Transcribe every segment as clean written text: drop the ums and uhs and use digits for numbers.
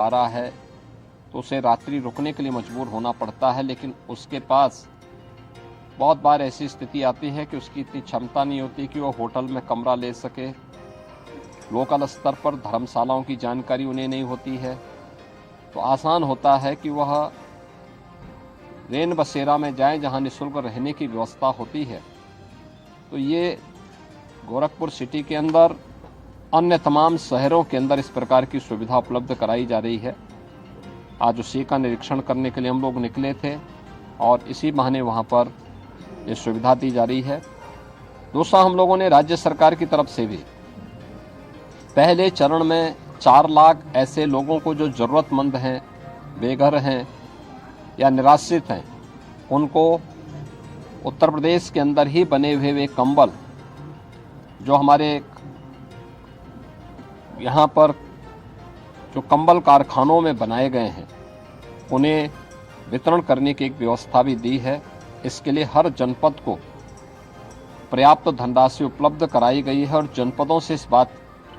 आ रहा है तो उसे रात्रि रुकने के लिए मजबूर होना पड़ता है, लेकिन उसके पास बहुत बार ऐसी स्थिति आती है कि उसकी इतनी क्षमता नहीं होती कि वो होटल में कमरा ले सके। लोकल स्तर पर धर्मशालाओं की जानकारी उन्हें नहीं होती है, तो आसान होता है कि वह रेन बसेरा में जाएं जहां निःशुल्क रहने की व्यवस्था होती है। तो ये गोरखपुर सिटी के अंदर अन्य तमाम शहरों के अंदर इस प्रकार की सुविधा उपलब्ध कराई जा रही है। आज उसी का निरीक्षण करने के लिए हम लोग निकले थे और इसी बहाने वहां पर ये सुविधा दी जा रही है। दूसरा, हम लोगों ने राज्य सरकार की तरफ से भी पहले चरण में 4 लाख ऐसे लोगों को जो ज़रूरतमंद हैं, बेघर हैं या निराश्रित हैं, उनको उत्तर प्रदेश के अंदर ही बने हुए वे कंबल जो हमारे यहाँ पर जो कंबल कारखानों में बनाए गए हैं उन्हें वितरण करने की एक व्यवस्था भी दी है। इसके लिए हर जनपद को पर्याप्त धनराशि उपलब्ध कराई गई है और जनपदों से इस बात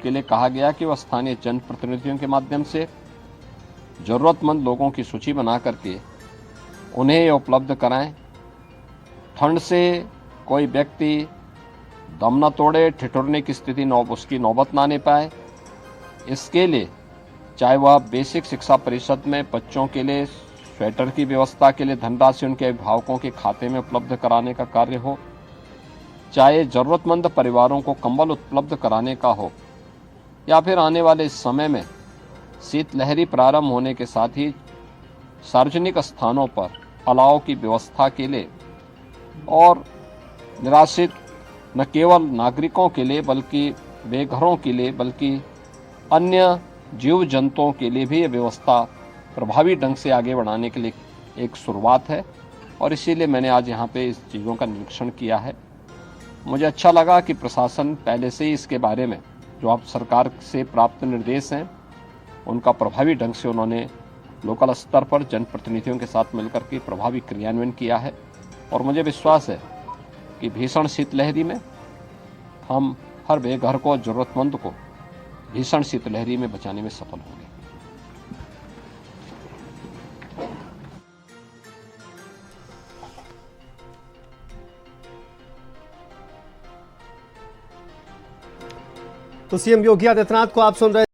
के लिए कहा गया कि वह स्थानीय जनप्रतिनिधियों के माध्यम से जरूरतमंद लोगों की सूची बना करके उन्हें ये उपलब्ध कराएं। ठंड से कोई व्यक्ति दम न तोड़े, ठिठुरने की स्थिति उसकी नौबत ना आने पाए, इसके लिए चाहे वह बेसिक शिक्षा परिषद में बच्चों के लिए स्वेटर की व्यवस्था के लिए धनराशि उनके अभिभावकों के खाते में उपलब्ध कराने का कार्य हो, चाहे जरूरतमंद परिवारों को कंबल उपलब्ध कराने का हो, या फिर आने वाले समय में शीतलहरी प्रारंभ होने के साथ ही सार्वजनिक स्थानों पर अलाव की व्यवस्था के लिए और निराश्रित न केवल नागरिकों के लिए बल्कि बेघरों के लिए बल्कि अन्य जीव जंतुओं के लिए भी ये व्यवस्था प्रभावी ढंग से आगे बढ़ाने के लिए एक शुरुआत है और इसीलिए मैंने आज यहाँ पे इस चीज़ों का निरीक्षण किया है। मुझे अच्छा लगा कि प्रशासन पहले से ही इसके बारे में जो आप सरकार से प्राप्त निर्देश हैं उनका प्रभावी ढंग से उन्होंने लोकल स्तर पर जनप्रतिनिधियों के साथ मिलकर के प्रभावी क्रियान्वयन किया है और मुझे विश्वास है कि भीषण शीतलहरी में हम हर बेघर को, जरूरतमंद को भीषण शीतलहरी में बचाने में सफल होंगे। तो सीएम योगी आदित्यनाथ को आप सुन रहे